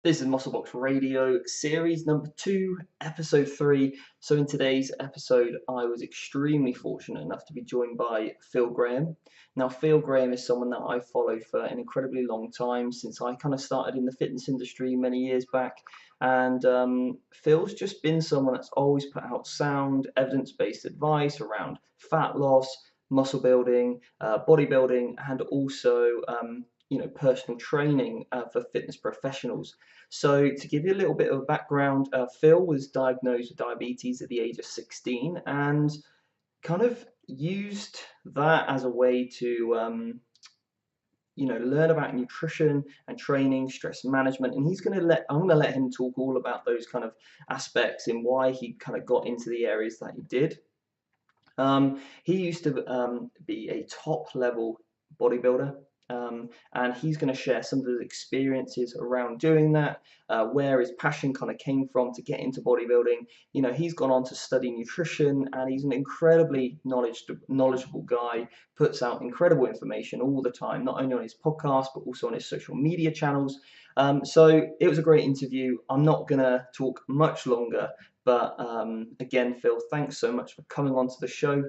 This is Musclebox Radio, series number 2, episode 3. So in today's episode, I was extremely fortunate enough to be joined by Phil Graham. Now, Phil Graham is someone that I follow for an incredibly long time, since I kind of started in the fitness industry many years back. And Phil's just been someone that's always put out sound, evidence-based advice around fat loss, muscle building, bodybuilding, and also personal training for fitness professionals. So to give you a little bit of background, Phil was diagnosed with diabetes at the age of 16 and kind of used that as a way to learn about nutrition and training, stress management, and I'm gonna let him talk all about those kind of aspects and why he kind of got into the areas that he did. He used to be a top level bodybuilder, and he's going to share some of his experiences around doing that, where his passion kind of came from to get into bodybuilding. He's gone on to study nutrition, and he's an incredibly knowledgeable guy, puts out incredible information all the time, not only on his podcast, but also on his social media channels. So it was a great interview. I'm not going to talk much longer, but again, Phil, thanks so much for coming onto the show.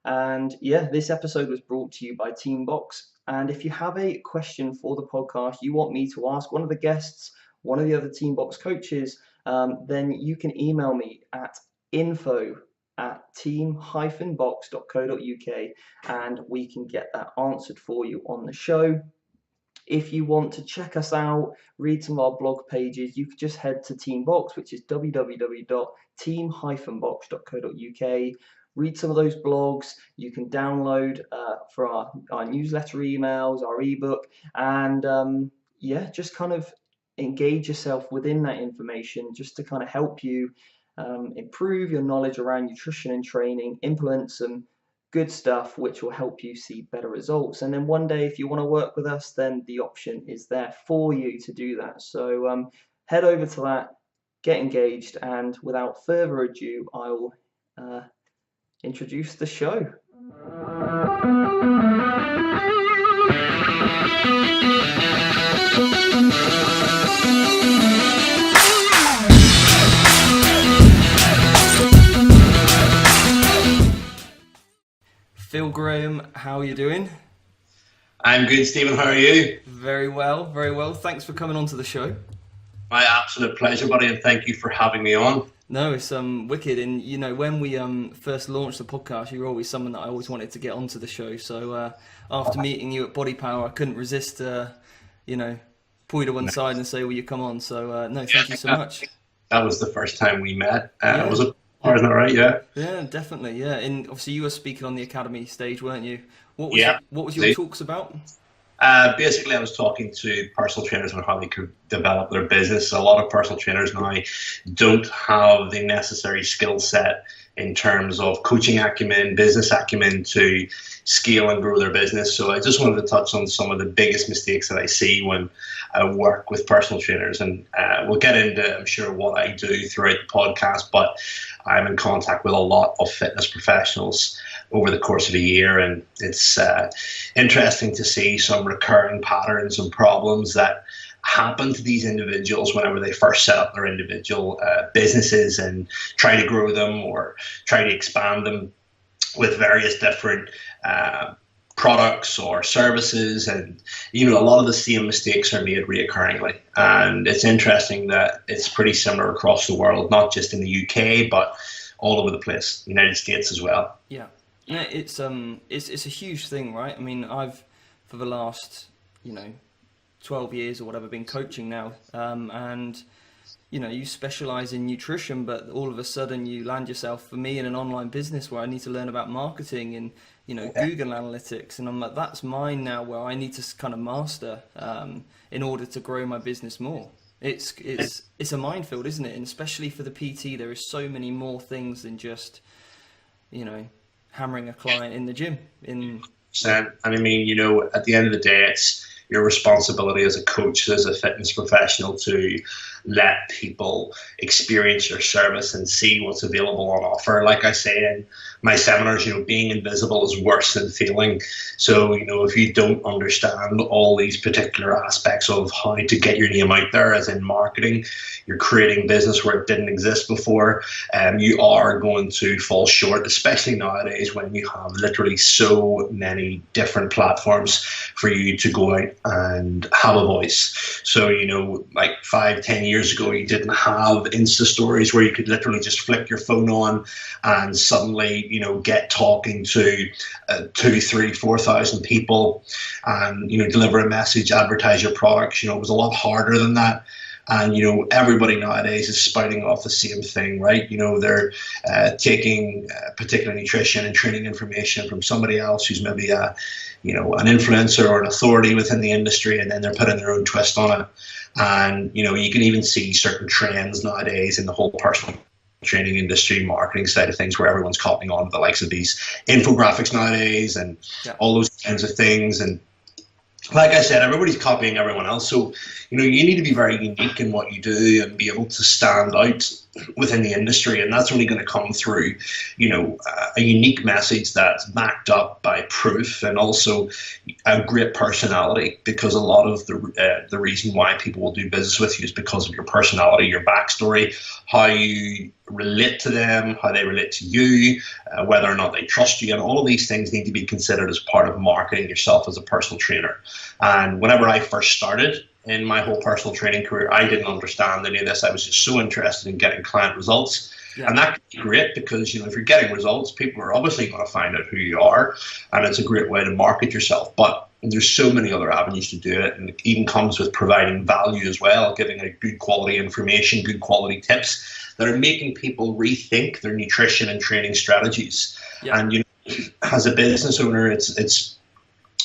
And yeah, this episode was brought to you by Teambox. And if you have a question for the podcast, you want me to ask one of the guests, one of the other Teambox coaches, then you can email me at info@team-box.co.uk and we can get that answered for you on the show. If you want to check us out, read some of our blog pages, you can just head to Teambox, which is www.team-box.co.uk. Read some of those blogs. You can download for our newsletter emails, our ebook, and just kind of engage yourself within that information just to kind of help you improve your knowledge around nutrition and training, implement some good stuff which will help you see better results. And then one day, if you want to work with us, then the option is there for you to do that. So head over to that, get engaged, and without further ado, I will introduce the show. Phil Graham, how are you doing? I'm good, Stephen. How are you? Very well, very well. Thanks for coming onto the show. My absolute pleasure, buddy, and thank you for having me on. No, it's wicked, and when we first launched the podcast, you were always someone that I always wanted to get onto the show. So after meeting you at Body Power, I couldn't resist, pull you to one side and say, "Will you come on?" So no, thank you so much. That was the first time we met. Was it? Isn't that right? Yeah. Yeah, definitely. Yeah, and obviously you were speaking on the Academy stage, weren't you? What was your talks about? Basically, I was talking to personal trainers on how they could develop their business. A lot of personal trainers now don't have the necessary skill set in terms of coaching acumen, business acumen to scale and grow their business. So I just wanted to touch on some of the biggest mistakes that I see when I work with personal trainers. And we'll get into, I'm sure, what I do throughout the podcast, but I'm in contact with a lot of fitness professionals over the course of a year, and it's interesting to see some recurring patterns and problems that happen to these individuals whenever they first set up their individual businesses and try to grow them or try to expand them with various different products or services. And a lot of the same mistakes are made reoccurringly, and it's interesting that it's pretty similar across the world, not just in the UK but all over the place, United States as well. Yeah, it's a huge thing, right? I mean, I've for the last 12 years or whatever been coaching now, and you specialize in nutrition, but all of a sudden you land yourself, for me, in an online business where I need to learn about marketing and Google Analytics, and I'm like, that's mine now, where I need to kind of master in order to grow my business more. It's a minefield, isn't it? And especially for the PT, there is so many more things than just hammering a client in the gym. And I mean, at the end of the day, it's your responsibility as a coach, as a fitness professional, to let people experience your service and see what's available on offer. Like I say in my seminars, being invisible is worse than feeling. So, if you don't understand all these particular aspects of how to get your name out there, as in marketing, you're creating business where it didn't exist before, you are going to fall short, especially nowadays when you have literally so many different platforms for you to go out and have a voice. So, like 5-10 years ago, you didn't have Insta stories where you could literally just flick your phone on and suddenly, get talking to 2, 3, 4,000 people and, deliver a message, advertise your products. It was a lot harder than that. And, everybody nowadays is spouting off the same thing, right? They're taking particular nutrition and training information from somebody else who's maybe an influencer or an authority within the industry, and then they're putting their own twist on it. And, you can even see certain trends nowadays in the whole personal training industry, marketing side of things, where everyone's copying on the likes of these infographics nowadays and all those kinds of things. And like I said, everybody's copying everyone else. So, you need to be very unique in what you do and be able to stand out within the industry. And that's only going to come through, a unique message that's backed up by proof, and also a great personality, because a lot of the reason why people will do business with you is because of your personality, your backstory, how you relate to them, how they relate to you, whether or not they trust you, and all of these things need to be considered as part of marketing yourself as a personal trainer. And whenever I first started in my whole personal training career, I didn't understand any of this. I was just so interested in getting client results. Yeah. And that can be great because, if you're getting results, people are obviously going to find out who you are, and it's a great way to market yourself. But there's so many other avenues to do it, and it even comes with providing value as well, giving a good quality information, good quality tips that are making people rethink their nutrition and training strategies. Yeah. And, as a business owner, it's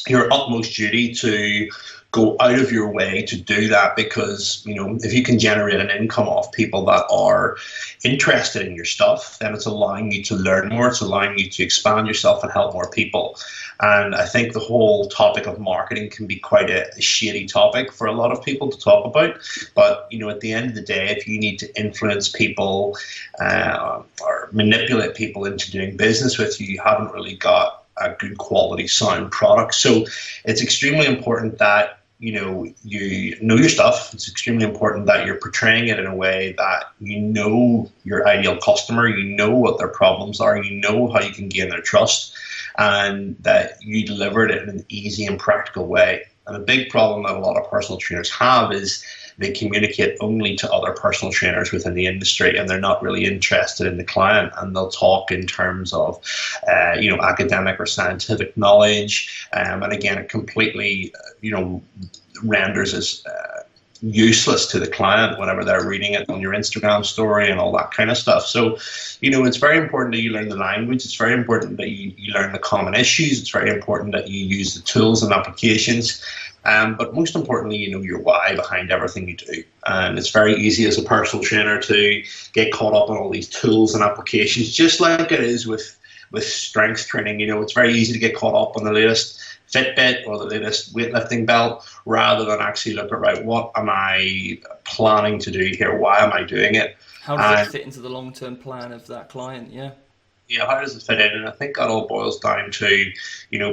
your utmost duty to go out of your way to do that, because, if you can generate an income off people that are interested in your stuff, then it's allowing you to learn more, it's allowing you to expand yourself and help more people. And I think the whole topic of marketing can be quite a shady topic for a lot of people to talk about. But, at the end of the day, if you need to influence people or manipulate people into doing business with you, you haven't really got a good quality sound product. So it's extremely important that you know your stuff. It's extremely important that you're portraying it in a way that your ideal customer, what their problems are, how you can gain their trust, and that you deliver it in an easy and practical way. And a big problem that a lot of personal trainers have is they communicate only to other personal trainers within the industry, and they're not really interested in the client, and they'll talk in terms of academic or scientific knowledge, and again, it completely renders as useless to the client whenever they're reading it on your Instagram story and all that kind of stuff. So, it's very important that you learn the language. It's very important that you learn the common issues. It's very important that you use the tools and applications. But most importantly, your why behind everything you do. And it's very easy as a personal trainer to get caught up on all these tools and applications, just like it is with strength training. It's very easy to get caught up on the latest Fitbit or the latest weightlifting belt, rather than actually look at, right, what am I planning to do here? Why am I doing it? How does it fit into the long-term plan of that client? Yeah, how does it fit in? And I think that all boils down to,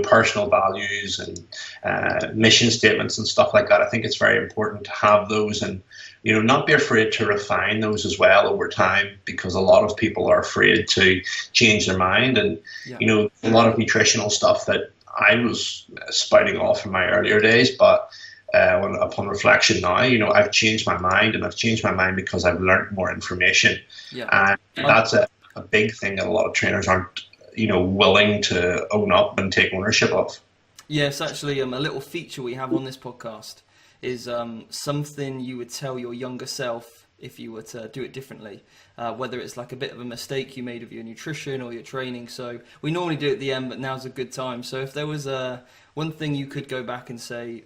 personal values and mission statements and stuff like that. I think it's very important to have those, and, not be afraid to refine those as well over time, because a lot of people are afraid to change their mind. And, a lot of nutritional stuff that I was spouting off in my earlier days, but upon reflection now, I've changed my mind, and I've changed my mind because I've learned more information. Yeah. And that's a big thing that a lot of trainers aren't, willing to own up and take ownership of. Yes, actually, a little feature we have on this podcast is something you would tell your younger self if you were to do it differently, whether it's like a bit of a mistake you made of your nutrition or your training. So we normally do it at the end, but now's a good time. So if there was one thing you could go back and say,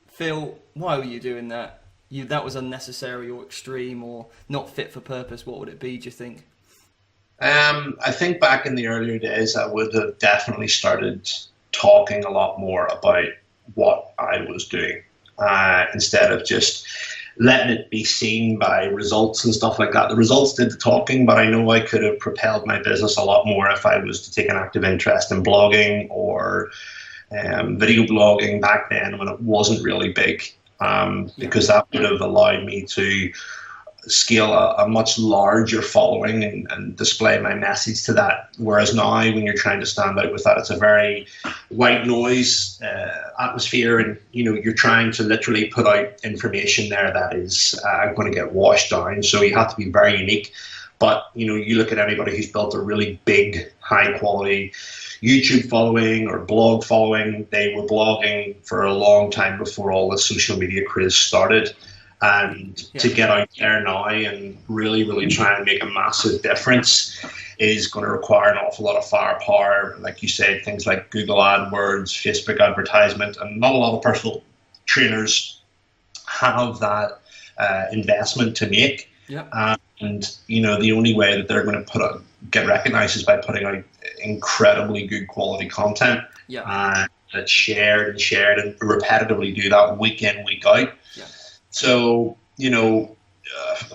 Phil, why were you doing that? That was unnecessary or extreme or not fit for purpose. What would it be, do you think? I think back in the earlier days, I would have definitely started talking a lot more about what I was doing, instead of just letting it be seen by results and stuff like that. The results did the talking, but I know I could have propelled my business a lot more if I was to take an active interest in blogging or video blogging back then when it wasn't really big, because that would have allowed me to scale a much larger following and display my message to that. Whereas now, when you're trying to stand out with that, it's a very white noise atmosphere, and you're trying to literally put out information there that is going to get washed down. So you have to be very unique. But you look at anybody who's built a really big, high quality YouTube following or blog following. They were blogging for a long time before all the social media craze started. And to get out there now and really, really try and make a massive difference is going to require an awful lot of firepower. Like you said, things like Google AdWords, Facebook advertisement, and not a lot of personal trainers have that investment to make. And the only way that they're going to get recognized is by putting out incredibly good quality content. That's shared and repetitively do that week in, week out. So,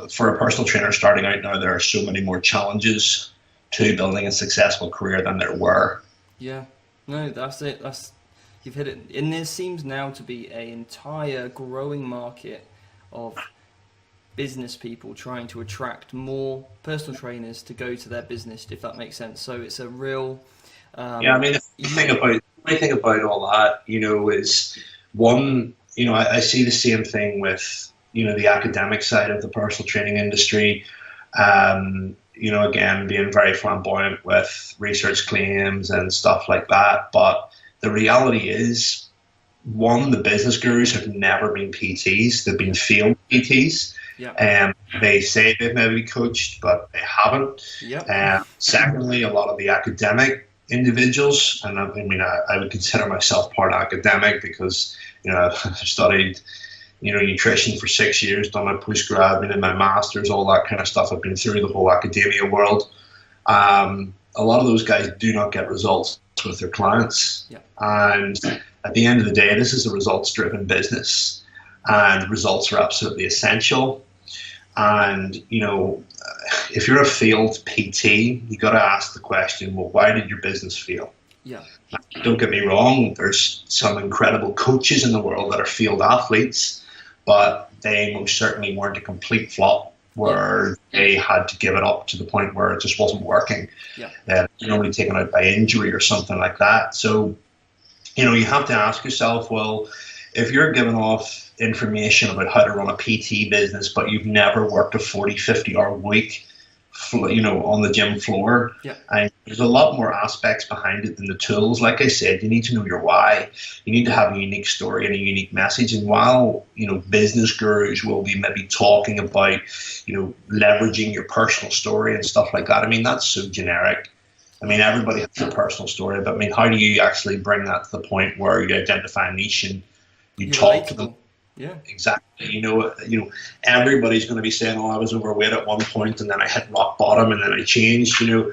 for a personal trainer starting out now, there are so many more challenges to building a successful career than there were. Yeah, no, that's it. You've hit it. And there seems now to be an entire growing market of business people trying to attract more personal trainers to go to their business, if that makes sense. So it's a real... the thing about all that, is one... I see the same thing with, the academic side of the personal training industry. Again, being very flamboyant with research claims and stuff like that. But the reality is, one, the business gurus have never been PTs. They've been field PTs. They say they've maybe coached, but they haven't. Secondly, a lot of the academic individuals, and I would consider myself part academic because I've studied nutrition for 6 years, done my postgrad, been in my masters, all that kind of stuff. I've been through the whole academia world. A lot of those guys do not get results with their clients, and at the end of the day, this is a results driven business, and results are absolutely essential. And if you're a field PT, you got to ask the question, well, why did your business fail? Don't get me wrong, there's some incredible coaches in the world that are field athletes, but they most certainly weren't a complete flop where they had to give it up to the point where it just wasn't working. They're normally taken out by injury or something like that. So, you have to ask yourself, well, if you're giving off information about how to run a PT business, but you've never worked a 40, 50-hour week, on the gym floor, and there's a lot more aspects behind it than the tools. Like I said, you need to know your why. You need to have a unique story and a unique message. And while business gurus will be maybe talking about leveraging your personal story and stuff like that, that's so generic. Everybody has a personal story, but how do you actually bring that to the point where you identify a niche and you talk to them? Exactly. Everybody's going to be saying, "Oh, I was overweight at one point, and then I hit rock bottom, and then I changed." It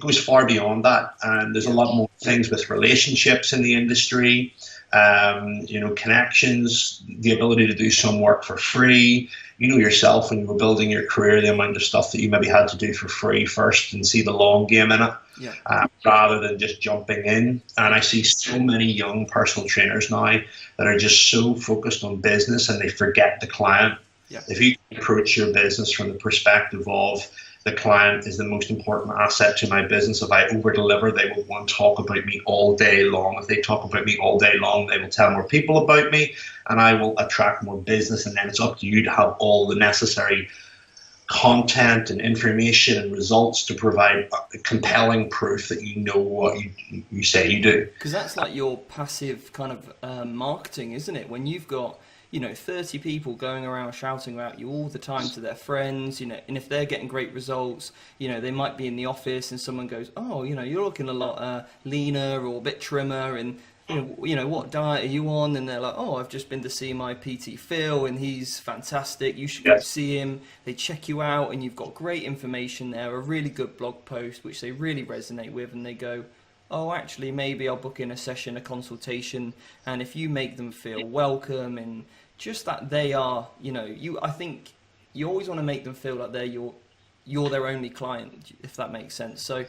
goes far beyond that, and there's a lot more things with relationships in the industry. Connections, the ability to do some work for free. Yourself when you were building your career, the amount of stuff that you maybe had to do for free first and see the long game in it, rather than just jumping in. And I see so many young personal trainers now that are just so focused on business and they forget the client. If you approach your business from the perspective of the client is the most important asset to my business. If I over-deliver, they will want to talk about me all day long. If they talk about me all day long, they will tell more people about me, and I will attract more business. And then it's up to you to have all the necessary content and information and results to provide compelling proof that you know what you say you do. Because that's like your passive kind of marketing, isn't it? When you've got 30 people going around shouting about you all the time to their friends, and if they're getting great results, they might be in the office and someone goes, oh, you're looking a lot leaner or a bit trimmer, and what diet are you on? And they're like, oh, I've just been to see my PT Phil and he's fantastic, you should go see him. They check you out and you've got great information there, a really good blog post which they really resonate with, and they go, oh, actually maybe I'll book in a session, a consultation, and if you make them feel welcome and just that they are, I think you always want to make them feel like you're their only client, if that makes sense. So,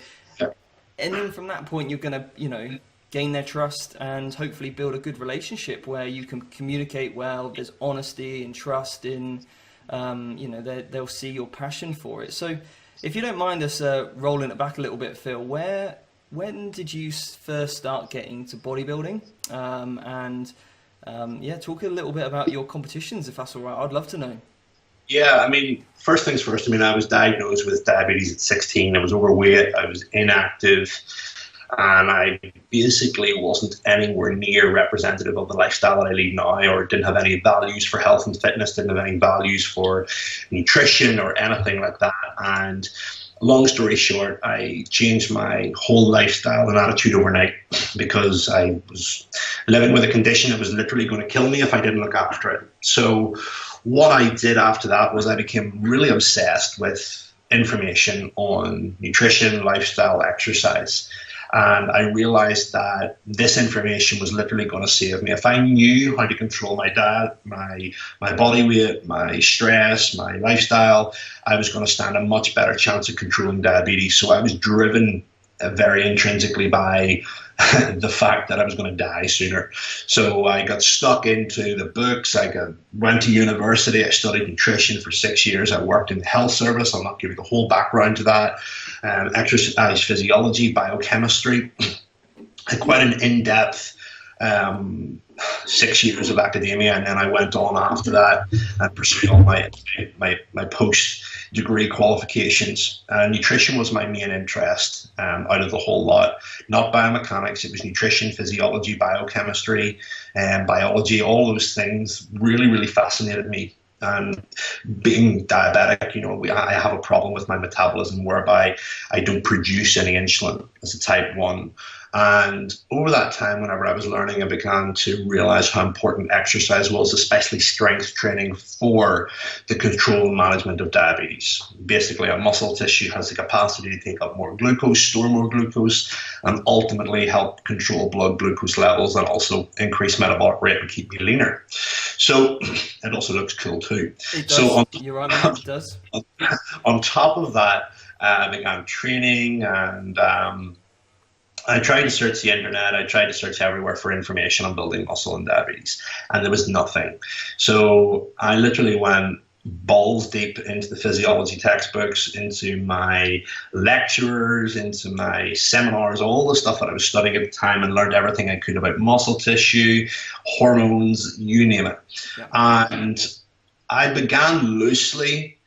and then from that point, you're going to, gain their trust and hopefully build a good relationship where you can communicate well. There's honesty and trust in, they'll see your passion for it. So if you don't mind us rolling it back a little bit, Phil, when did you first start getting to bodybuilding? Talk a little bit about your competitions, if that's all right. I'd love to know. Yeah, I mean, first things first, I was diagnosed with diabetes at 16. I was overweight, I was inactive, and I basically wasn't anywhere near representative of the lifestyle that I lead now, or didn't have any values for health and fitness, didn't have any values for nutrition or anything like that. And long story short, I changed my whole lifestyle and attitude overnight because I was living with a condition that was literally going to kill me if I didn't look after it. So what I did after that was I became really obsessed with information on nutrition, lifestyle, exercise. And I realized that this information was literally going to save me. If I knew how to control my diet, my body weight, my stress, my lifestyle, I was going to stand a much better chance of controlling diabetes. So I was driven very intrinsically by the fact that I was going to die sooner. So I got stuck into the books. Went to university. I studied nutrition for 6 years. I worked in the health service. I'll not give you the whole background to that. Exercise physiology, biochemistry. Quite an in-depth 6 years of academia, and then I went on after that and pursued all my post-degree qualifications. Nutrition was my main interest out of the whole lot. Not biomechanics, it was nutrition, physiology, biochemistry, and biology. All those things really, really fascinated me. And being diabetic, I have a problem with my metabolism whereby I don't produce any insulin as a type 1. And over that time, whenever I was learning, I began to realize how important exercise was, especially strength training for the control and management of diabetes. Basically, a muscle tissue has the capacity to take up more glucose, store more glucose, and ultimately help control blood glucose levels and also increase metabolic rate and keep me leaner. So it also looks cool too. It does. So You're right, man. It does. On top of that, I began training, and I tried to search the internet. I tried to search everywhere for information on building muscle and diabetes, and there was nothing. So I literally went balls deep into the physiology textbooks, into my lecturers, into my seminars, all the stuff that I was studying at the time, and learned everything I could about muscle tissue, hormones, you name it. Yeah. And I began loosely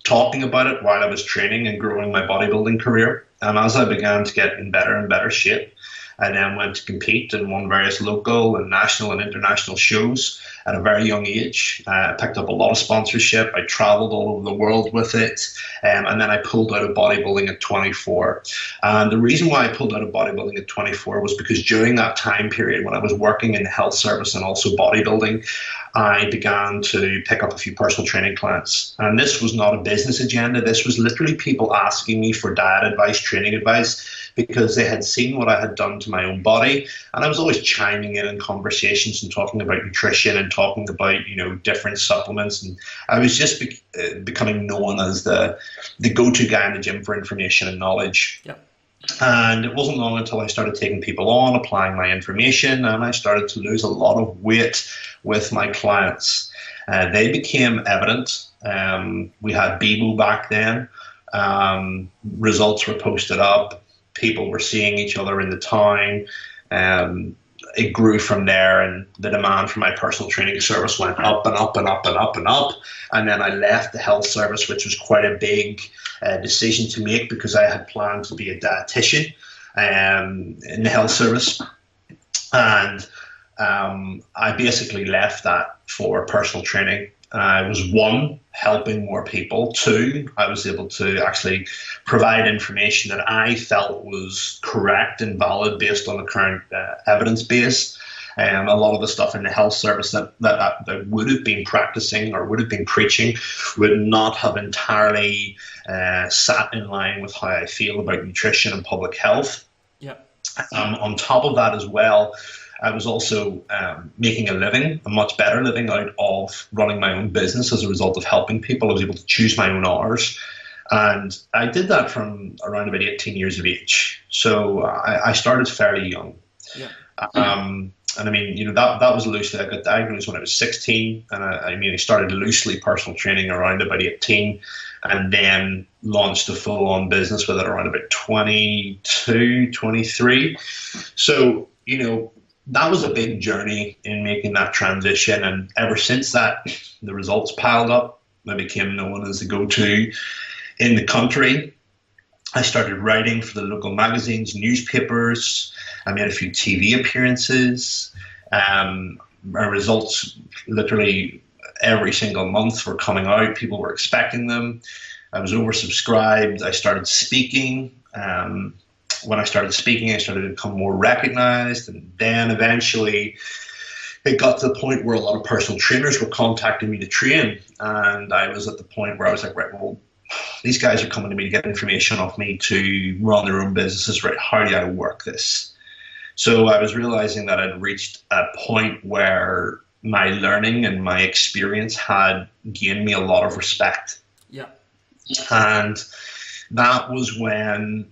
talking about it while I was training and growing my bodybuilding career. And as I began to get in better and better shape, I then went to compete and won various local and national and international shows at a very young age. I picked up a lot of sponsorship. I traveled all over the world with it. And then I pulled out of bodybuilding at 24. And the reason why I pulled out of bodybuilding at 24 was because during that time period when I was working in the health service and also bodybuilding, I began to pick up a few personal training clients. And this was not a business agenda. This was literally people asking me for diet advice, training advice, because they had seen what I had done to my own body. And I was always chiming in conversations and talking about nutrition and talking about, different supplements. And I was just becoming known as the go-to guy in the gym for information and knowledge. Yep. And it wasn't long until I started taking people on, applying my information, and I started to lose a lot of weight with my clients. They became evident. We had BMO back then. Results were posted up. People were seeing each other in the town. It grew from there, and the demand for my personal training service went up and up and up and up and up. And then I left the health service, which was quite a big decision to make because I had planned to be a dietitian in the health service. And I basically left that for personal training. I was, one, helping more people. Two, I was able to actually provide information that I felt was correct and valid based on the current evidence base. A lot of the stuff in the health service that would have been practicing or would have been preaching would not have entirely sat in line with how I feel about nutrition and public health. Yep. On top of that as well, I was also making a living, a much better living out of running my own business as a result of helping people. I was able to choose my own hours. And I did that from around about 18 years of age. So I started fairly young. Yeah. And I mean, that was loosely, I got diagnosed when I was 16. And I started loosely personal training around about 18, and then launched a full-on business with it around about 22, 23. So, that was a big journey in making that transition. And ever since that, the results piled up. I became known as the go-to in the country. I started writing for the local magazines, newspapers. I made a few TV appearances. My results literally every single month were coming out. People were expecting them. I was oversubscribed. I started speaking. When I started speaking, I started to become more recognized. And then eventually it got to the point where a lot of personal trainers were contacting me to train. And I was at the point where I was like, right, well, these guys are coming to me to get information off me to run their own businesses, right? How do I work this? So I was realizing that I'd reached a point where my learning and my experience had gained me a lot of respect. Yeah. And that was when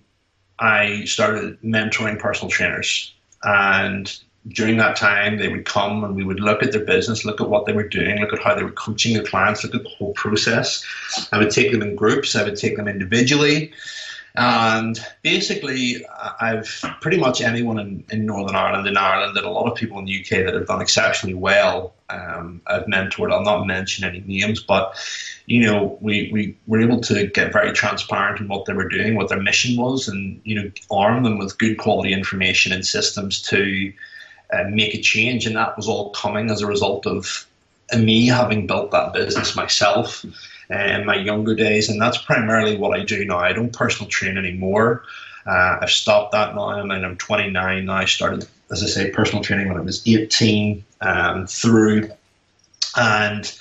I started mentoring personal trainers. And during that time, they would come and we would look at their business, look at what they were doing, look at how they were coaching their clients, look at the whole process. I would take them in groups, I would take them individually. And basically, I've pretty much anyone in Northern Ireland, in Ireland, and a lot of people in the UK that have done exceptionally well, I've mentored. I'll not mention any names, but we were able to get very transparent in what they were doing, what their mission was, and arm them with good quality information and systems to make a change. And that was all coming as a result of me having built that business myself in my younger days. And that's primarily what I do now. I don't personal train anymore. I've stopped that now. I'm 29 now. I started, as I say, personal training when I was 18 through. And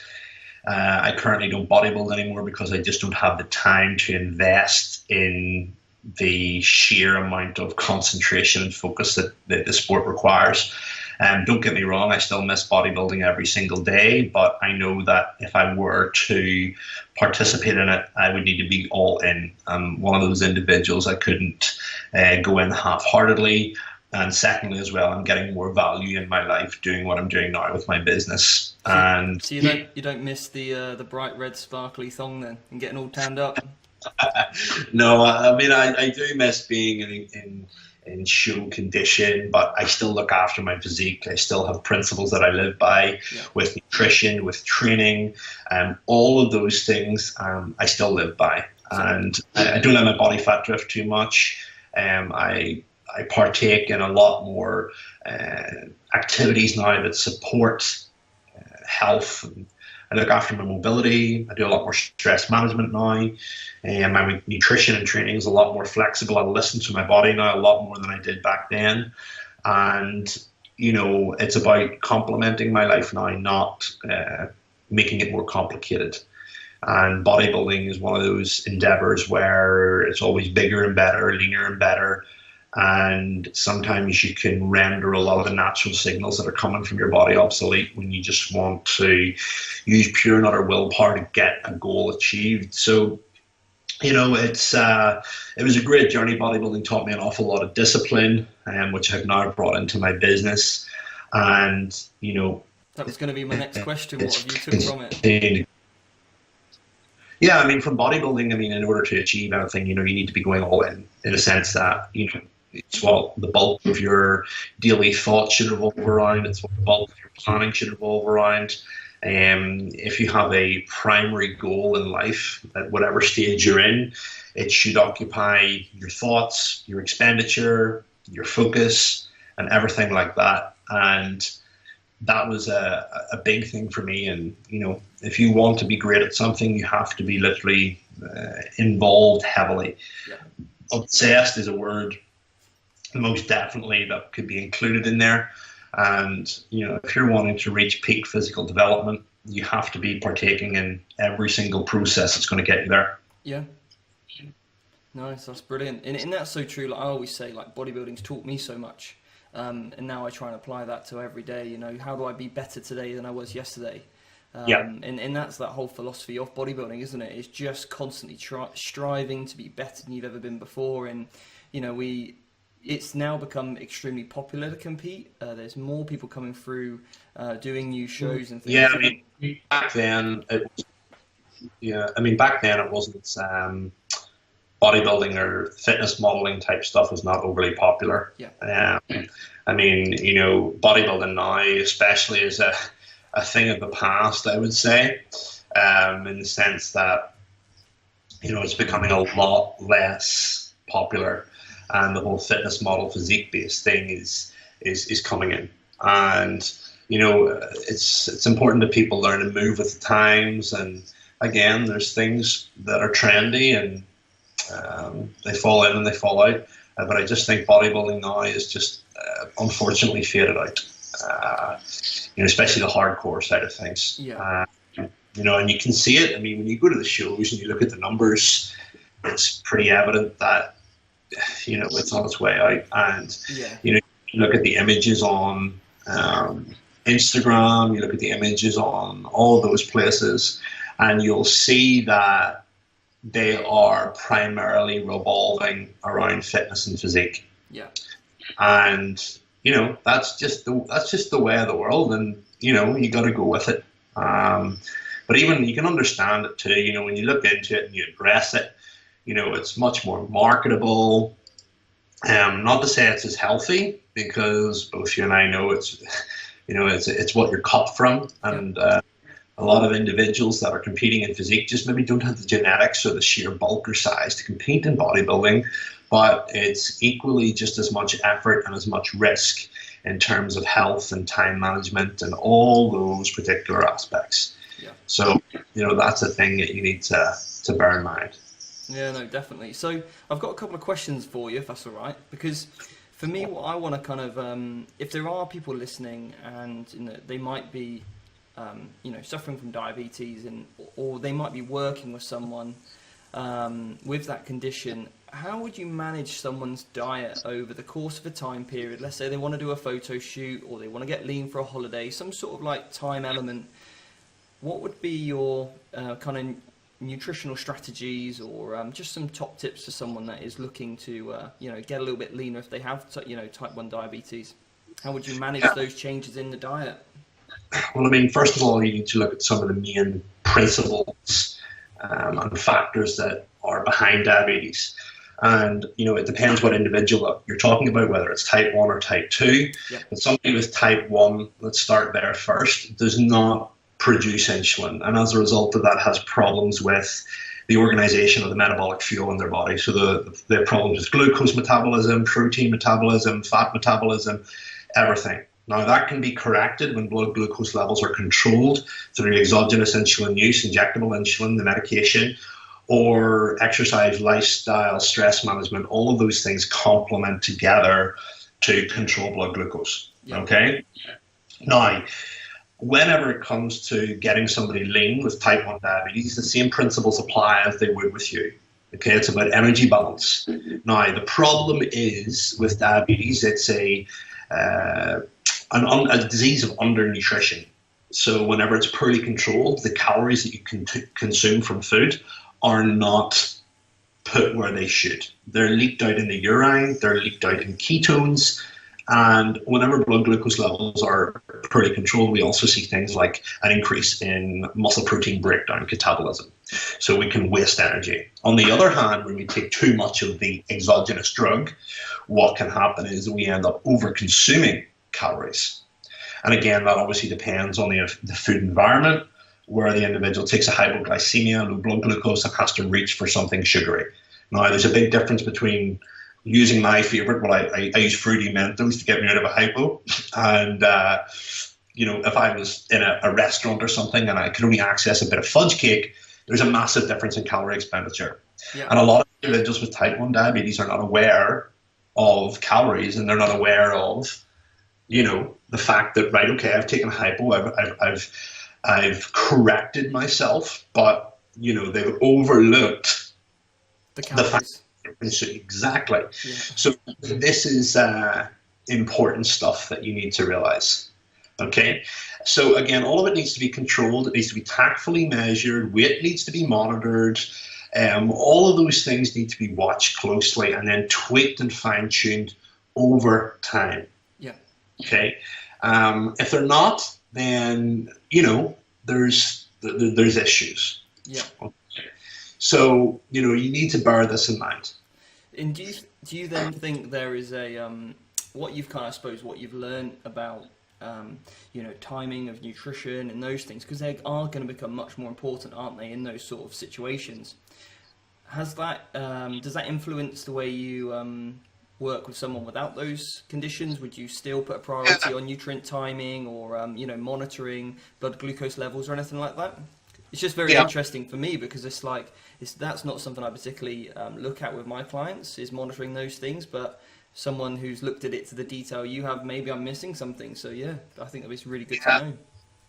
I currently don't bodybuild anymore because I just don't have the time to invest in the sheer amount of concentration and focus that the sport requires. Don't get me wrong, I still miss bodybuilding every single day, but I know that if I were to participate in it, I would need to be all in. I'm one of those individuals. I couldn't go in half-heartedly. And secondly, as well, I'm getting more value in my life doing what I'm doing now with my business. And so you don't miss the bright red sparkly thong then and getting all tanned up? No, I mean I do miss being in show condition, but I still look after my physique. I still have principles that I live by with nutrition, with training, all of those things I still live by. And I don't let my body fat drift too much. I partake in a lot more activities now that support health. And I look after my mobility. I do a lot more stress management now. My nutrition and training is a lot more flexible. I listen to my body now a lot more than I did back then. And, it's about complementing my life now, not making it more complicated. And bodybuilding is one of those endeavors where it's always bigger and better, leaner and better. And sometimes you can render a lot of the natural signals that are coming from your body obsolete when you just want to use pure and utter willpower to get a goal achieved. So, it was a great journey. Bodybuilding taught me an awful lot of discipline, which I've now brought into my business. And, that was going to be my next question. What have you took from it? Yeah, from bodybuilding, in order to achieve anything, you need to be going all in a sense that, it's what the bulk of your daily thoughts should revolve around. It's what the bulk of your planning should revolve around. If you have a primary goal in life, at whatever stage you're in, it should occupy your thoughts, your expenditure, your focus, and everything like that. And that was a big thing for me. And, if you want to be great at something, you have to be literally involved heavily. Yeah. Obsessed is a word most definitely that could be included in there. And, if you're wanting to reach peak physical development, you have to be partaking in every single process that's going to get you there. Yeah. Nice, that's brilliant. And that's so true. Like I always say, bodybuilding's taught me so much. and now I try and apply that to every day. You know, how do I be better today than I was yesterday? And that's that whole philosophy of bodybuilding, isn't it? It's just constantly striving to be better than you've ever been before. And, you know, it's now become extremely popular to compete. There's more people coming through, doing new shows and things. Yeah, I mean, back then it wasn't bodybuilding or fitness modeling type stuff was not overly popular. Yeah. I mean, you know, bodybuilding now, especially, is a thing of the past, I would say, in the sense that, you know, it's becoming a lot less popular, and the whole fitness model physique based thing is coming in. And, you know, it's important that people learn to move with the times. And again, there's things that are trendy, and they fall in and they fall out. But I just think bodybuilding now is just unfortunately faded out. You know, especially the hardcore side of things. Yeah. You know, and you can see it. I mean, when you go to the shows and you look at the numbers, it's pretty evident that, you know, it's on its way out. And, you know, you look at the images on Instagram, you look at the images on all those places, and you'll see that they are primarily revolving around fitness and physique. Yeah. And, you know, that's just the way of the world, and, you know, you got to go with it. But even you can understand it too. You know, when you look into it and you address it, you know, it's much more marketable. Not to say it's as healthy, because both you and I know it's, you know, it's what you're cut from, and a lot of individuals that are competing in physique just maybe don't have the genetics or the sheer bulk or size to compete in bodybuilding. But it's equally just as much effort and as much risk in terms of health and time management and all those particular aspects. Yeah. So, you know, that's a thing that you need to bear in mind. Yeah, no, definitely. So I've got a couple of questions for you, if that's all right, because for me, what I want to kind of, if there are people listening and, you know, they might be, you know, suffering from diabetes, or they might be working with someone with that condition, how would you manage someone's diet over the course of a time period? Let's say they want to do a photo shoot, or they want to get lean for a holiday, some sort of like time element. What would be your kind of nutritional strategies, or just some top tips for someone that is looking to, you know, get a little bit leaner if they have, you know, type 1 diabetes? How would you manage those changes in the diet? Well, I mean, first of all, you need to look at some of the main principles and factors that are behind diabetes. And, you know, it depends what individual you're talking about, whether it's type 1 or type 2. Yeah. But somebody with type 1, let's start there first, does not produce insulin. And as a result of that, has problems with the organization of the metabolic fuel in their body. So they have problems with glucose metabolism, protein metabolism, fat metabolism, everything. Now, that can be corrected when blood glucose levels are controlled through exogenous insulin use, injectable insulin, the medication, or exercise, lifestyle, stress management. All of those things complement together to control blood glucose. Yeah. Okay? Now, whenever it comes to getting somebody lean with type 1 diabetes, the same principles apply as they would with you. Okay, it's about energy balance. Now, the problem is with diabetes, it's a disease of undernutrition. So whenever it's poorly controlled, the calories that you can consume from food are not put where they should. They're leaked out in the urine, they're leaked out in ketones, and whenever blood glucose levels are poorly controlled, we also see things like an increase in muscle protein breakdown catabolism. So we can waste energy. On the other hand, when we take too much of the exogenous drug, what can happen is we end up over-consuming calories. And again, that obviously depends on the food environment, where the individual takes a hypoglycemia, low blood glucose, and has to reach for something sugary. Now, there's a big difference between using my favorite, well, I use fruity Mentos to get me out of a hypo, and you know, if I was in a restaurant or something and I could only access a bit of fudge cake, there's a massive difference in calorie expenditure. Yeah. And a lot of individuals with type 1 diabetes are not aware of calories, and they're not aware of, you know, the fact that, right, okay, I've taken a hypo, I've corrected myself, but, you know, they've overlooked the calories. Exactly. Yeah. So this is important stuff that you need to realize. Okay, so again, all of it needs to be controlled. It needs to be tactfully measured. Weight needs to be monitored. All of those things need to be watched closely and then tweaked and fine-tuned over time. Yeah. Okay. If they're not, then there's issues. Yeah. So you need to bear this in mind. And do you then think there is a what you've learned about timing of nutrition and those things, because they are going to become much more important, aren't they, in those sort of situations? Does that influence the way you work with someone without those conditions? Would you still put a priority on nutrient timing or monitoring blood glucose levels or anything like that? It's just very interesting for me because that's not something I particularly look at with my clients, is monitoring those things, but someone who's looked at it to the detail you have, maybe I'm missing something. So yeah, I think that was really good to know.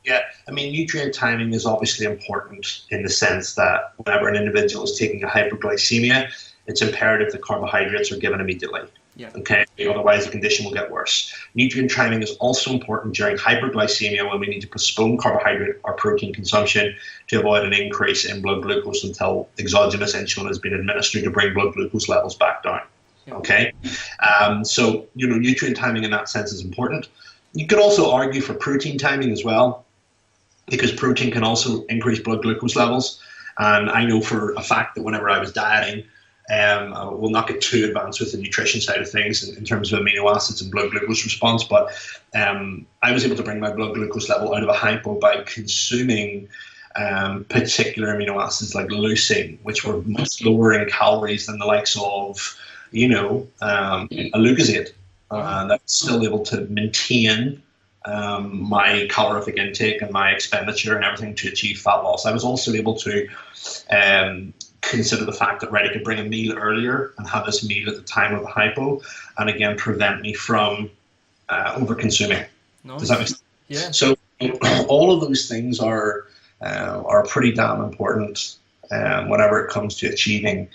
Yeah, I mean, nutrient timing is obviously important in the sense that whenever an individual is taking a hyperglycemia, it's imperative that carbohydrates are given immediately. Yeah. Okay, otherwise the condition will get worse. Nutrient timing is also important during hyperglycemia when we need to postpone carbohydrate or protein consumption to avoid an increase in blood glucose until exogenous insulin has been administered to bring blood glucose levels back down. Yeah. Okay, so nutrient timing in that sense is important. You could also argue for protein timing as well, because protein can also increase blood glucose levels. And I know for a fact that whenever I was dieting, I will not get too advanced with the nutrition side of things in terms of amino acids and blood glucose response, but I was able to bring my blood glucose level out of a hypo by consuming particular amino acids like leucine, which were much lower in calories than the likes of, Lucozade. And I was still able to maintain my calorific intake and my expenditure and everything to achieve fat loss. I was also able to consider the fact that I could bring a meal earlier and have this meal at the time of the hypo, and again prevent me from over consuming. Nice. Does that make sense? Yeah. So all of those things are pretty damn important whenever it comes to achieving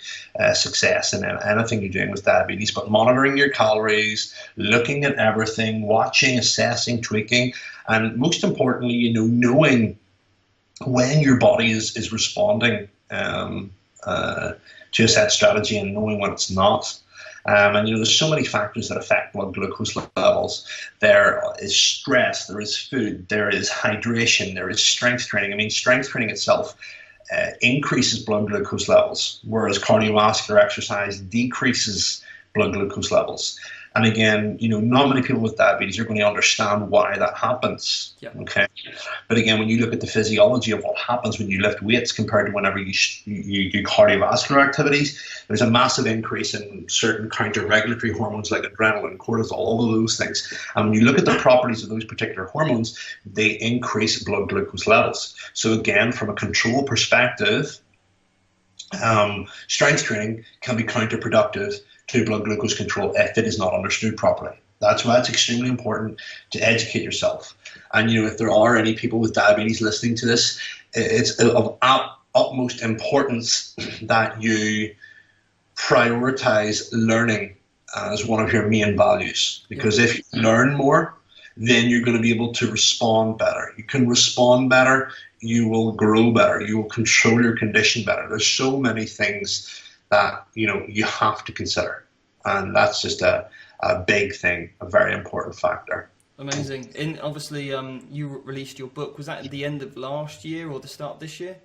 success in anything you're doing with diabetes. But monitoring your calories, looking at everything, watching, assessing, tweaking, and most importantly, knowing when your body is responding to a set strategy and knowing when it's not. And there's so many factors that affect blood glucose levels. There is stress, there is food, there is hydration, there is strength training. I mean, strength training itself increases blood glucose levels, whereas cardiovascular exercise decreases blood glucose levels. And again, not many people with diabetes are going to understand why that happens. Yeah. Okay. But again, when you look at the physiology of what happens when you lift weights compared to whenever you do cardiovascular activities, there's a massive increase in certain counter-regulatory hormones like adrenaline, cortisol, all of those things. And when you look at the properties of those particular hormones, they increase blood glucose levels. So again, from a control perspective, strength training can be counterproductive to blood glucose control if it is not understood properly. That's why it's extremely important to educate yourself. And if there are any people with diabetes listening to this, it's of utmost importance that you prioritize learning as one of your main values. Because if you learn more, then you're going to be able to respond better. You can respond better, you will grow better, you will control your condition better. There's so many things that you have to consider, and that's just a big thing, a very important factor. Amazing. And obviously you released your book. Was that at the end of last year or the start of this year?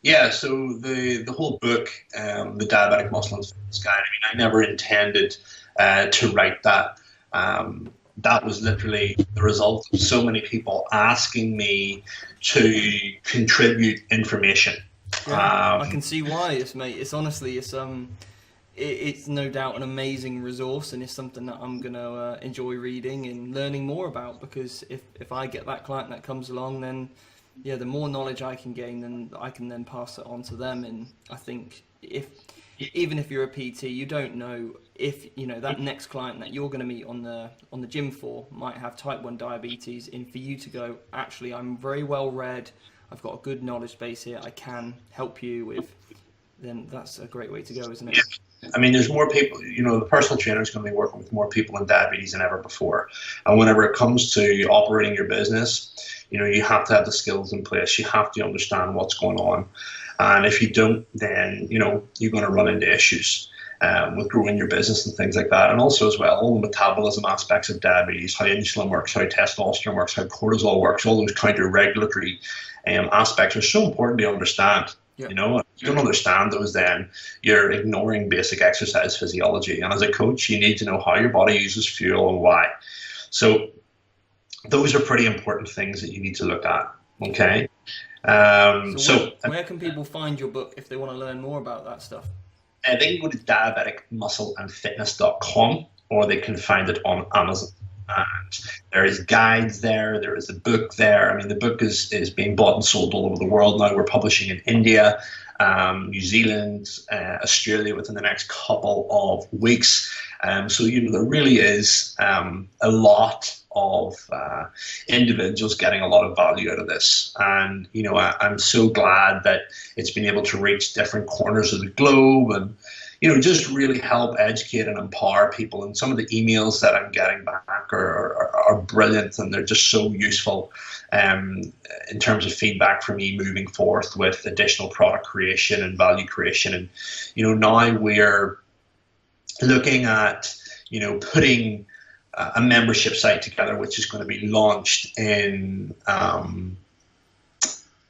Yeah, so the whole book, the Diabetic Muscle and Fitness Guide, I never intended to write that. That was literally the result of so many people asking me to contribute information. Yeah, I can see why. It's honestly, it's no doubt an amazing resource, and it's something that I'm gonna enjoy reading and learning more about. Because if I get that client that comes along, then the more knowledge I can gain, then I can then pass it on to them. And I think even if you're a PT, you don't know if that next client that you're going to meet on the gym floor might have type 1 diabetes, and for you to go, actually, I'm very well read, I've got a good knowledge base here, I can help you with, then that's a great way to go, isn't it? I mean, there's more people, the personal trainer is going to be working with more people in diabetes than ever before. And whenever it comes to operating your business, you have to have the skills in place. You have to understand what's going on. And if you don't, then, you're going to run into issues with growing your business and things like that. And also as well, all the metabolism aspects of diabetes, how insulin works, how testosterone works, how cortisol works, all those counter-regulatory aspects are so important to understand. Yeah. If you don't understand those, then you're ignoring basic exercise physiology. And as a coach, you need to know how your body uses fuel and why. So those are pretty important things that you need to look at. Okay. So where can people find your book if they want to learn more about that stuff? They can go to diabeticmuscleandfitness.com, or they can find it on Amazon. And there is guides there. There is a book there. I mean, the book is being bought and sold all over the world now. We're publishing in India, New Zealand, Australia within the next couple of weeks. So there really is a lot of individuals getting a lot of value out of this. And I'm so glad that it's been able to reach different corners of the globe and just really help educate and empower people. And some of the emails that I'm getting back are brilliant, and they're just so useful in terms of feedback for me moving forth with additional product creation and value creation. And now we're looking at putting a membership site together, which is going to be launched in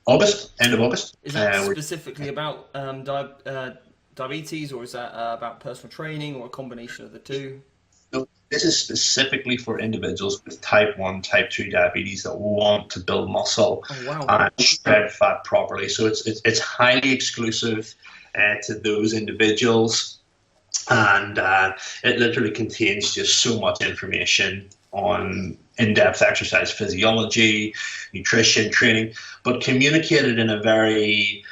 August, end of August. Is that specifically about diabetes, or is that about personal training, or a combination of the two? So this is specifically for individuals with type 1, type 2 diabetes that want to build muscle and shred fat properly. So it's highly exclusive to those individuals, and it literally contains just so much information on in-depth exercise physiology, nutrition, training, but communicated in a very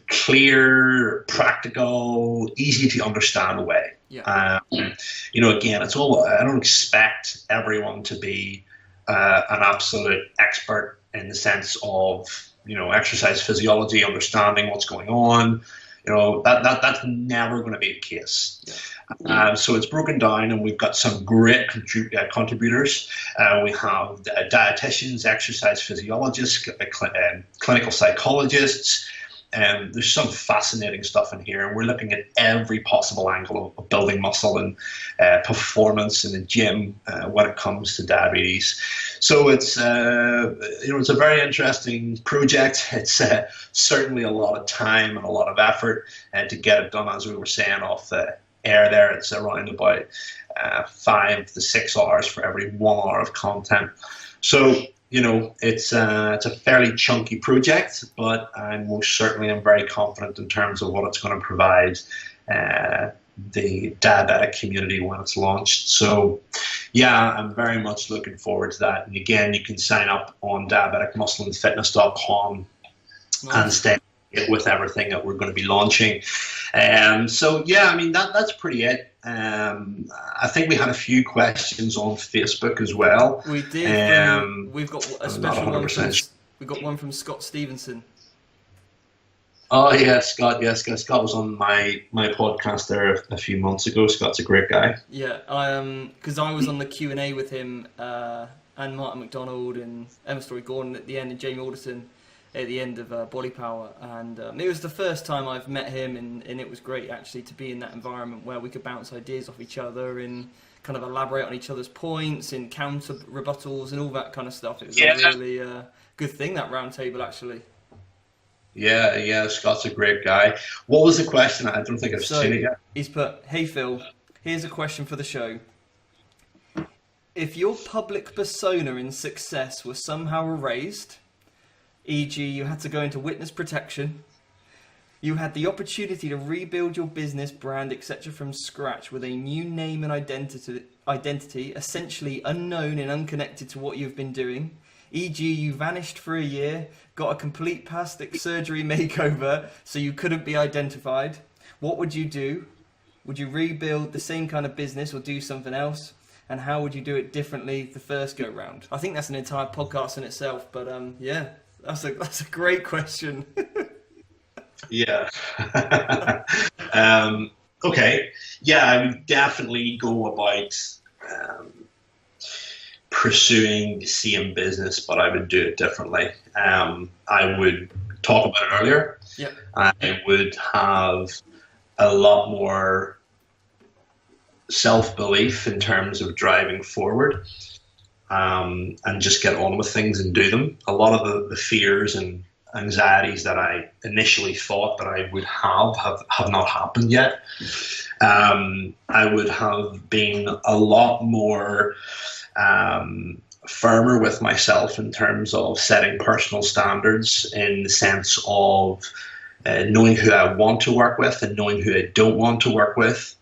clear, practical, easy to understand way. Yeah. Again, it's all. I don't expect everyone to be an absolute expert in the sense of exercise physiology, understanding what's going on. That's never going to be the case. Yeah. So it's broken down, and we've got some great contributors. We have dietitians, exercise physiologists, clinical psychologists. There's some fascinating stuff in here, and we're looking at every possible angle of building muscle and performance in the gym when it comes to diabetes. So it's it's a very interesting project. It's certainly a lot of time and a lot of effort to get it done. As we were saying off the air there, it's around about 5 to 6 hours for every 1 hour of content. So it's a fairly chunky project, but I most certainly am very confident in terms of what it's going to provide the diabetic community when it's launched. So yeah, I'm very much looking forward to that. And again, you can sign up on diabeticmuscleandfitness.com and stay with everything that we're going to be launching. So yeah, I mean, that's pretty it. I think we had a few questions on Facebook as well. We did. We've got a special one. We got one from Scott Stevenson. Oh yeah, Scott. Yes, Scott was on my podcast there a few months ago. Scott's a great guy. Yeah, because I was on the Q&A with him and Martin McDonald and Emma Story-Gordon at the end, and Jamie Alderson at the end of Body Power, and it was the first time I've met him, and it was great actually to be in that environment where we could bounce ideas off each other and kind of elaborate on each other's points and counter rebuttals and all that kind of stuff. It was a really good thing, that round table actually. Yeah, Scott's a great guy. What was the question? I don't think I've seen it yet. He's put, "Hey Phil, here's a question for the show. If your public persona in success was somehow erased, e.g. you had to go into witness protection, you had the opportunity to rebuild your business, brand, etc. from scratch with a new name and identity, essentially unknown and unconnected to what you've been doing, e.g. you vanished for a year, got a complete plastic surgery makeover so you couldn't be identified, what would you do? Would you rebuild the same kind of business or do something else? And how would you do it differently the first go round?" I think that's an entire podcast in itself, but yeah. That's a great question. Yeah. Okay. Yeah, I would definitely go about um, pursuing the same business, but I would do it differently. I would talk about it earlier. Yep. I would have a lot more self belief in terms of driving forward, and just get on with things and do them. A lot of the fears and anxieties that I initially thought that I would have not happened yet. I would have been a lot more firmer with myself in terms of setting personal standards, in the sense of knowing who I want to work with and knowing who I don't want to work with.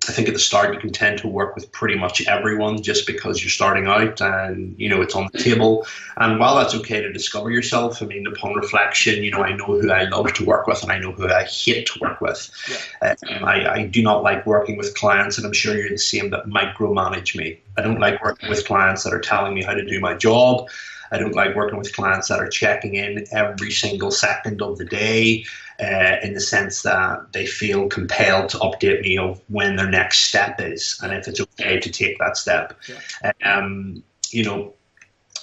I think at the start you can tend to work with pretty much everyone just because you're starting out and it's on the table. And while that's okay to discover yourself, I mean, upon reflection, I know who I love to work with and I know who I hate to work with. Yeah. I do not like working with clients, and I'm sure you're the same, that micromanage me. I don't like working with clients that are telling me how to do my job. I don't like working with clients that are checking in every single second of the day, in the sense that they feel compelled to update me of when their next step is and if it's okay to take that step. Yeah.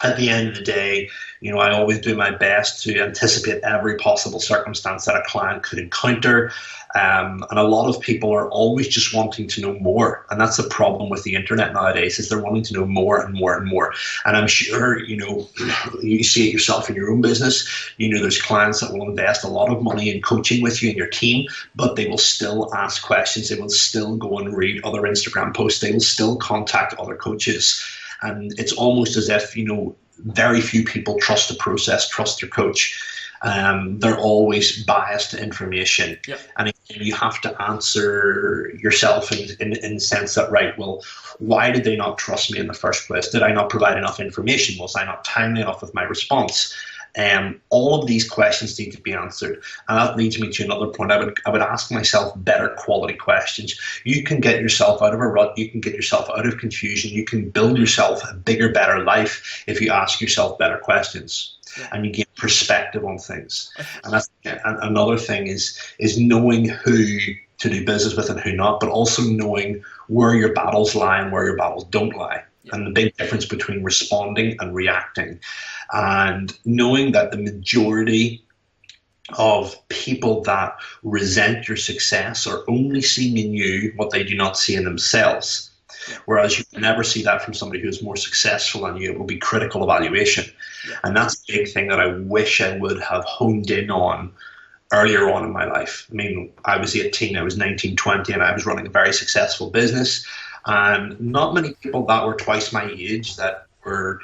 At the end of the day, I always do my best to anticipate every possible circumstance that a client could encounter. And a lot of people are always just wanting to know more. And that's the problem with the internet nowadays, is they're wanting to know more and more and more. And I'm sure, you see it yourself in your own business. There's clients that will invest a lot of money in coaching with you and your team, but they will still ask questions. They will still go and read other Instagram posts. They will still contact other coaches. And it's almost as if, very few people trust the process, trust their coach. They're always biased to information. Yep. And you have to answer yourself in the sense that, right, well, why did they not trust me in the first place? Did I not provide enough information? Was I not timely enough with my response? All of these questions need to be answered. And that leads me to another point. I would ask myself better quality questions. You can get yourself out of a rut. You can get yourself out of confusion. You can build yourself a bigger, better life if you ask yourself better questions. Yeah. And you gain perspective on things. And that's another thing is knowing who to do business with and who not, but also knowing where your battles lie and where your battles don't lie. Yeah. And the big difference between responding and reacting. And knowing that the majority of people that resent your success are only seeing in you what they do not see in themselves. Whereas you can never see that from somebody who is more successful than you. It will be critical evaluation. Yeah. And that's a big thing that I wish I would have honed in on earlier on in my life. I mean, I was 18, I was 19, 20, and I was running a very successful business. And not many people that were twice my age, that were,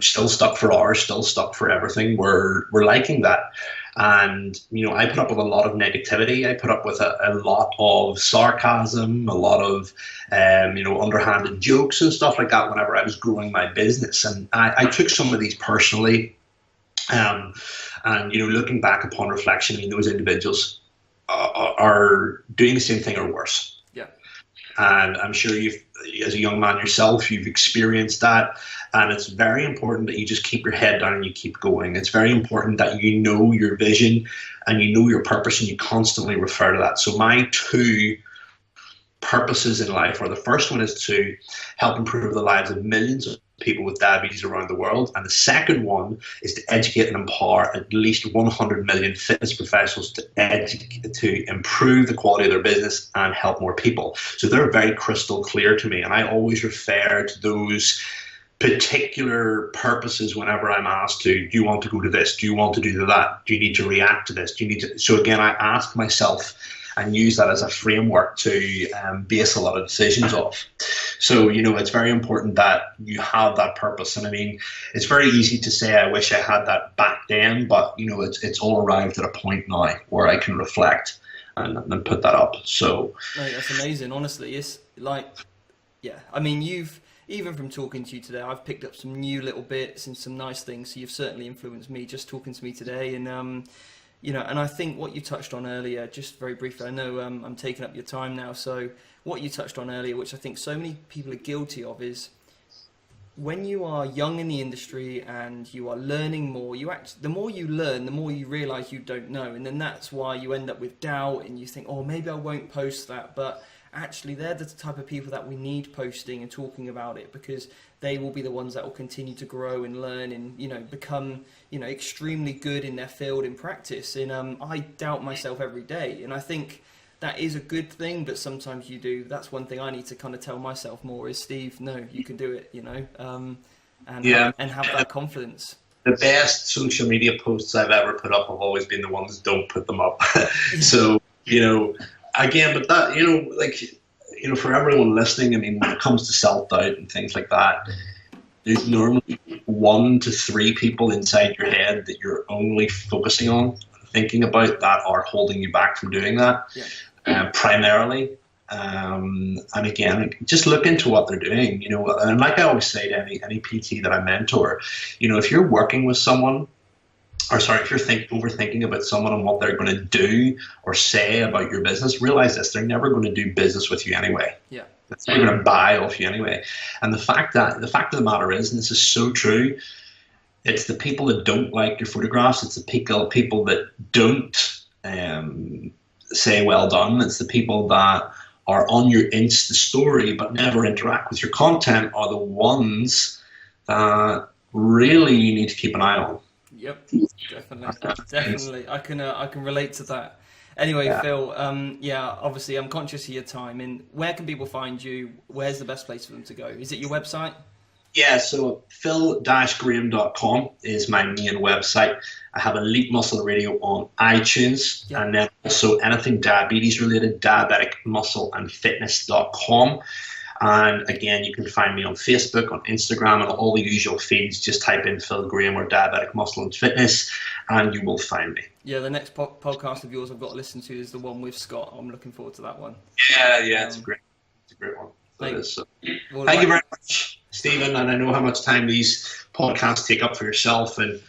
still stuck for hours, still stuck for everything, were liking that. And, I put up with a lot of negativity. I put up with a lot of sarcasm, a lot of, underhanded jokes and stuff like that whenever I was growing my business. And I took some of these personally. And, looking back upon reflection, those individuals are doing the same thing or worse. Yeah. And I'm sure as a young man yourself, you've experienced that. And it's very important that you just keep your head down and you keep going. It's very important that you know your vision and you know your purpose and you constantly refer to that. So my two purposes in life are, the first one is to help improve the lives of millions of people with diabetes around the world. And the second one is to educate and empower at least 100 million fitness professionals to improve the quality of their business and help more people. So they're very crystal clear to me. And I always refer to those particular purposes whenever I'm asked to, do you want to go to this? Do you want to do that? Do you need to react to this? Do you need to? So again, I ask myself and use that as a framework to base a lot of decisions off. So, it's very important that you have that purpose. And I mean, it's very easy to say, I wish I had that back then, but, it's all arrived at a point now where I can reflect and put that up. So. Right, that's amazing. Honestly, it's like, yeah, I mean, even from talking to you today, I've picked up some new little bits and some nice things. So you've certainly influenced me just talking to me today. And, and I think what you touched on earlier, just very briefly, I know I'm taking up your time now. So what you touched on earlier, which I think so many people are guilty of, is when you are young in the industry and you are learning more, the more you learn, the more you realize you don't know. And then that's why you end up with doubt and you think, oh, maybe I won't post that. But actually, they're the type of people that we need posting and talking about it, because they will be the ones that will continue to grow and learn and, you know, become, you know, extremely good in their field in practice. And I doubt myself every day. And I think that is a good thing, but sometimes you do. That's one thing I need to kind of tell myself more is, Steve, no, you can do it, you know, and have that confidence. The best social media posts I've ever put up have always been the ones don't put them up. So, you know, again, but that, you know, like, you know, for everyone listening, I mean, when it comes to self-doubt and things like that, there's normally 1 to 3 people inside your head that you're only focusing on, thinking about, that are holding you back from doing that, primarily. And again, just look into what they're doing, you know, and like I always say to any PT that I mentor, you know, if you're working with someone, or sorry, if you're overthinking about someone and what they're going to do or say about your business, realize this: they're never going to do business with you anyway. Yeah, they're going to buy off you anyway. And the fact of the matter is, and this is so true, it's the people that don't like your photographs. It's the people that don't say well done. It's the people that are on your Insta story but never interact with your content are the ones that really you need to keep an eye on. Yep, definitely. I can relate to that. Anyway, Phil, obviously I'm conscious of your time. And where can people find you? Where's the best place for them to go? Is it your website? Yeah, so phil-graham.com is my main website. I have Elite Muscle Radio on iTunes, and then also anything diabetes related, diabeticmuscleandfitness.com. And again, you can find me on Facebook, on Instagram, and all the usual feeds. Just type in Phil Graham or Diabetic Muscle and Fitness, and you will find me. Yeah, the next podcast of yours I've got to listen to is the one with Scott. I'm looking forward to that one. Yeah, it's a great one. Thank you very much, Stephen. And I know how much time these podcasts take up for yourself, and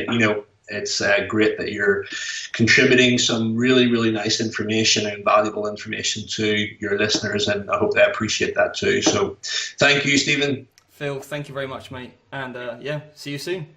you know, it's great that you're contributing some really, really nice information and valuable information to your listeners, and I hope they appreciate that too. So thank you, Stephen. Phil, thank you very much, mate. And see you soon.